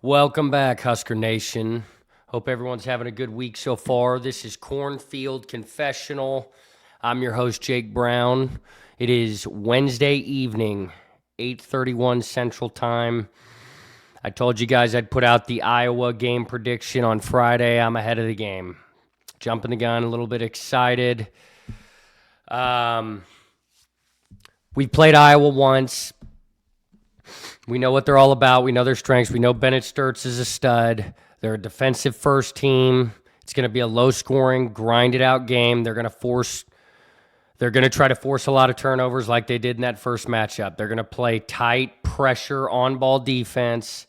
Welcome back, Husker Nation. Hope everyone's having a good week so far. This is Cornfield Confessional. I'm your host, Jake Brown. It is Wednesday evening, 8:31 Central Time. I told you guys I'd put out the Iowa game prediction on Friday. I'm ahead of the game. Jumping the gun, a little bit excited. We played Iowa once. We know what they're all about. We know their strengths. We know Bennett Sturts is a stud. They're a defensive first team. It's going to be a low-scoring, grinded-out game. They're going to try to force a lot of turnovers like they did in that first matchup. They're going to play tight, pressure, on-ball defense.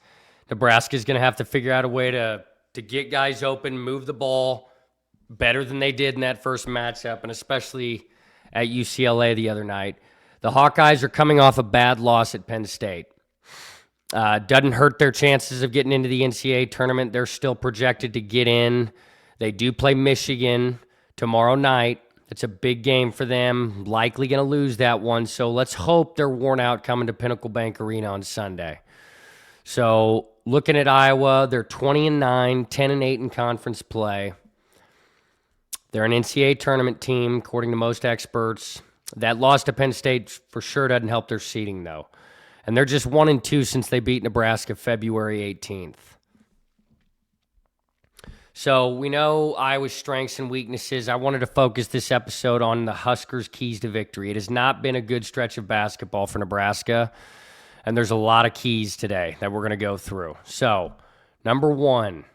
Nebraska's going to have to figure out a way to get guys open, move the ball better than they did in that first matchup, and especially at UCLA the other night. The Hawkeyes are coming off a bad loss at Penn State. Doesn't hurt their chances of getting into the NCAA tournament. They're still projected to get in. They do play Michigan tomorrow night. It's a big game for them. Likely going to lose that one. So let's hope they're worn out coming to Pinnacle Bank Arena on Sunday. So looking at Iowa, they're 20-9, 10-8 in conference play. They're an NCAA tournament team, according to most experts. That loss to Penn State for sure doesn't help their seeding, though. And they're just 1-2 since they beat Nebraska February 18th. So we know Iowa's strengths and weaknesses. I wanted to focus this episode on the Huskers' keys to victory. It has not been a good stretch of basketball for Nebraska, and there's a lot of keys today that we're going to go through. So, number one,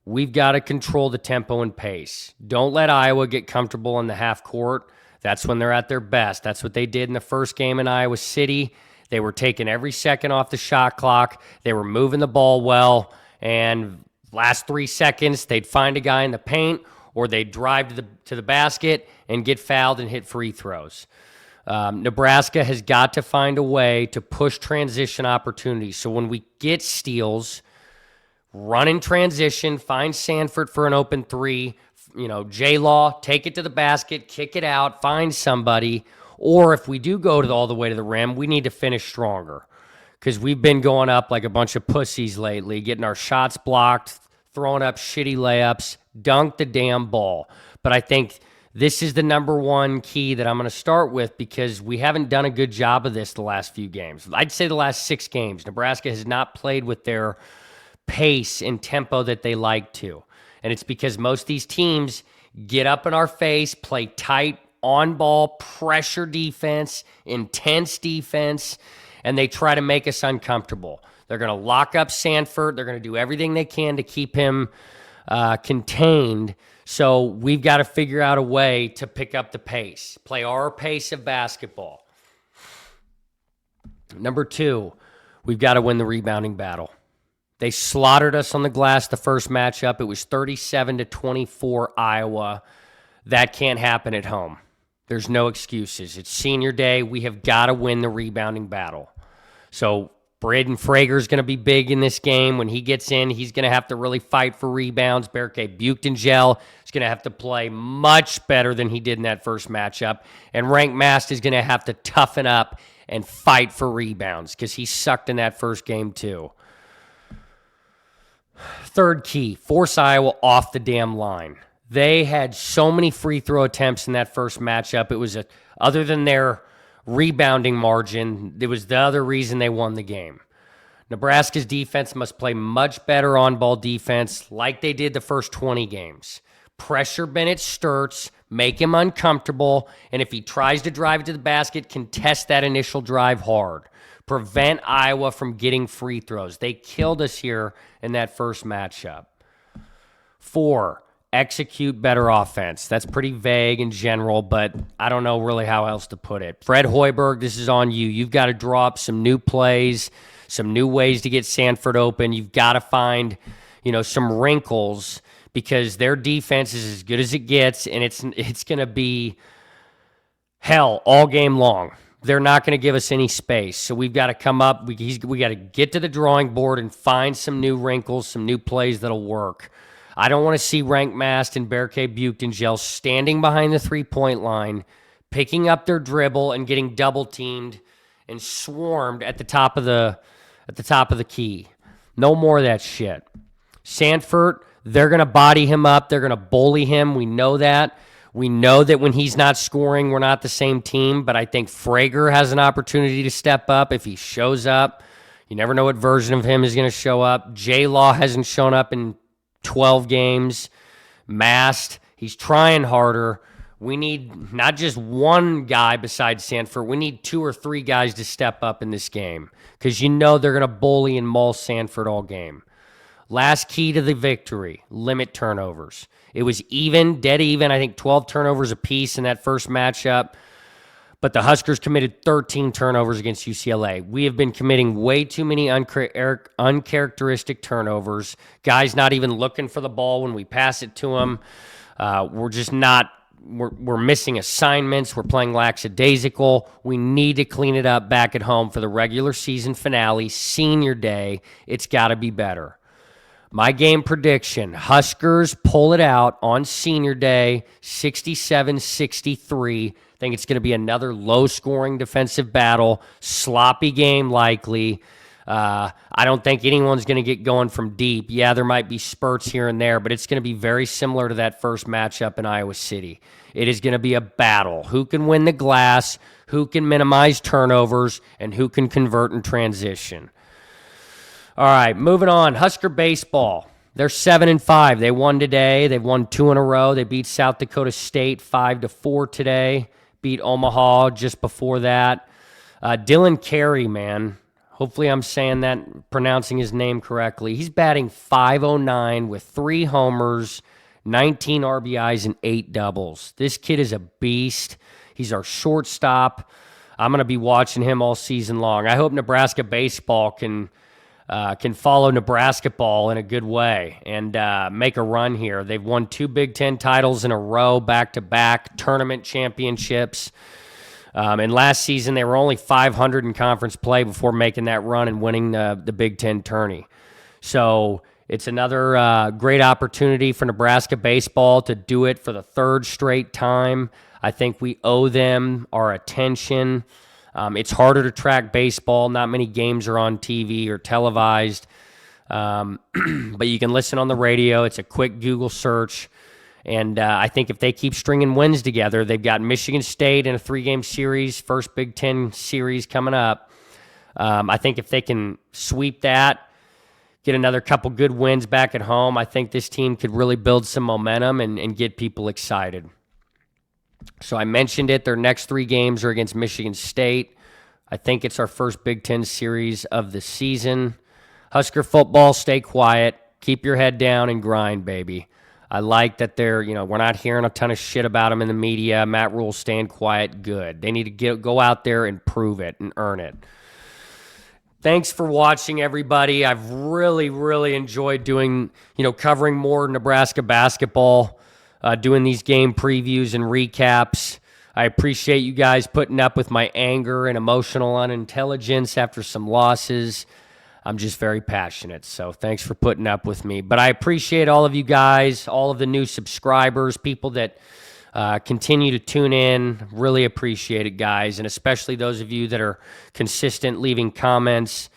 we've got to control the tempo and pace. Don't let Iowa get comfortable in the half court. That's when they're at their best. That's what they did in the first game in Iowa City. They were taking every second off the shot clock. They were moving the ball well. And last 3 seconds, they'd find a guy in the paint or they'd drive to the basket and get fouled and hit free throws. Nebraska has got to find a way to push transition opportunities. So when we get steals, run in transition, find Sanford for an open three, J-Law, take it to the basket, kick it out, find somebody. Or if we do go all the way to the rim, we need to finish stronger because we've been going up like a bunch of pussies lately, getting our shots blocked, throwing up shitty layups, dunk the damn ball. But I think this is the number one key that I'm going to start with because we haven't done a good job of this the last few games. I'd say the last 6 games. Nebraska has not played with their pace and tempo that they like to. And it's because most of these teams get up in our face, play tight, on-ball, pressure defense, intense defense, and they try to make us uncomfortable. They're going to lock up Sanford. They're going to do everything they can to keep him contained. So we've got to figure out a way to pick up the pace, play our pace of basketball. Number 2, we've got to win the rebounding battle. They slaughtered us on the glass the first matchup. It was 37-24 Iowa. That can't happen at home. There's no excuses. It's senior day. We have got to win the rebounding battle. So Braden Frager's going to be big in this game. When he gets in, he's going to have to really fight for rebounds. Berke Buchtengel is going to have to play much better than he did in that first matchup. And Rank Mast is going to have to toughen up and fight for rebounds because he sucked in that first game too. Third key, force Iowa off the damn line. They had so many free throw attempts in that first matchup. It was other than their rebounding margin, it was the other reason they won the game. Nebraska's defense must play much better on-ball defense like they did the first 20 games. Pressure Bennett Sturts, make him uncomfortable, and if he tries to drive to the basket, contest that initial drive hard. Prevent Iowa from getting free throws. They killed us here in that first matchup. 4, execute better offense. That's pretty vague in general, but I don't know really how else to put it. Fred Hoiberg, this is on you. You've got to draw up some new plays, some new ways to get Sanford open. You've got to find, some wrinkles because their defense is as good as it gets, and it's going to be hell all game long. They're not going to give us any space. So we've got to come up. We got to get to the drawing board and find some new wrinkles, some new plays that'll work. I don't want to see Rank Mast and Berke Buchtengel standing behind the three-point line, picking up their dribble and getting double-teamed and swarmed at the top of the key. No more of that shit. Sanford, they're going to body him up. They're going to bully him. We know that. We know that when he's not scoring, we're not the same team, but I think Frager has an opportunity to step up if he shows up. You never know what version of him is going to show up. J-Law hasn't shown up in 12 games. Mast, he's trying harder. We need not just one guy besides Sanford. We need 2 or 3 guys to step up in this game because you know they're going to bully and maul Sanford all game. Last key to the victory, limit turnovers. It was even, dead even, I think 12 turnovers apiece in that first matchup. But the Huskers committed 13 turnovers against UCLA. We have been committing way too many uncharacteristic turnovers. Guys not even looking for the ball when we pass it to them. We're just not, we're missing assignments. We're playing lackadaisical. We need to clean it up back at home for the regular season finale, senior day. It's got to be better. My game prediction, Huskers pull it out on senior day, 67-63. I think it's going to be another low-scoring defensive battle, sloppy game likely. I don't think anyone's going to get going from deep. Yeah, there might be spurts here and there, but it's going to be very similar to that first matchup in Iowa City. It is going to be a battle. Who can win the glass, who can minimize turnovers, and who can convert in transition. All right, moving on. Husker Baseball. They're 7-5. They won today. They've won 2 in a row. They beat South Dakota State 5-4 today. Beat Omaha just before that. Dylan Carey, man. Hopefully I'm saying that, pronouncing his name correctly. He's batting .509 with 3 homers, 19 RBIs, and 8 doubles. This kid is a beast. He's our shortstop. I'm going to be watching him all season long. I hope Nebraska Baseball can follow Nebrasketball in a good way and make a run here. They've won 2 Big Ten titles in a row, back-to-back tournament championships. And last season, they were only .500 in conference play before making that run and winning the Big Ten tourney. So it's another great opportunity for Nebraska Baseball to do it for the 3rd straight time. I think we owe them our attention. It's harder to track baseball. Not many games are on TV or televised. But you can listen on the radio. It's a quick Google search. And I think if they keep stringing wins together, they've got Michigan State in a 3-game series, first Big Ten series coming up. I think if they can sweep that, get another couple good wins back at home, I think this team could really build some momentum and get people excited. So I mentioned it. Their next 3 games are against Michigan State. I think it's our first Big Ten series of the season. Husker football, stay quiet. Keep your head down and grind, baby. I like that we're not hearing a ton of shit about them in the media. Matt Rule staying quiet, good. They need to go out there and prove it and earn it. Thanks for watching, everybody. I've really, really enjoyed covering more Nebraska basketball. Doing these game previews and recaps. I appreciate you guys putting up with my anger and emotional unintelligence after some losses. I'm just very passionate, so thanks for putting up with me. But I appreciate all of you guys, all of the new subscribers, people that continue to tune in. Really appreciate it, guys, and especially those of you that are consistent leaving comments.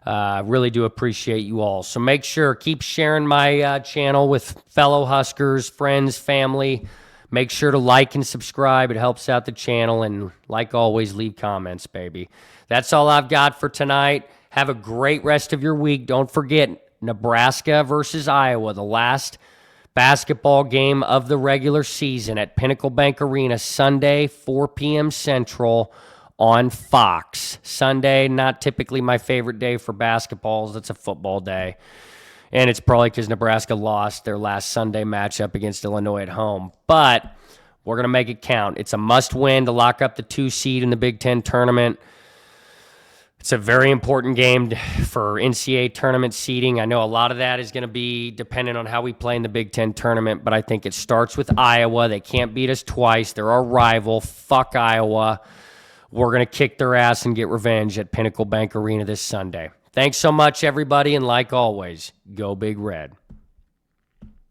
Really do appreciate you all. So make sure, keep sharing my channel with fellow Huskers, friends, family. Make sure to like and subscribe. It helps out the channel. And like always, leave comments, baby. That's all I've got for tonight. Have a great rest of your week. Don't forget, Nebraska versus Iowa, the last basketball game of the regular season at Pinnacle Bank Arena, Sunday, 4 p.m. Central. On Fox. Sunday, not typically my favorite day for basketballs. It's a football day. And it's probably because Nebraska lost their last Sunday matchup against Illinois at home. But we're going to make it count. It's a must-win to lock up the 2 seed in the Big Ten tournament. It's a very important game for NCAA tournament seeding. I know a lot of that is going to be dependent on how we play in the Big Ten tournament, but I think it starts with Iowa. They can't beat us twice. They're our rival. Fuck Iowa. We're going to kick their ass and get revenge at Pinnacle Bank Arena this Sunday. Thanks so much, everybody, and like always, go Big Red.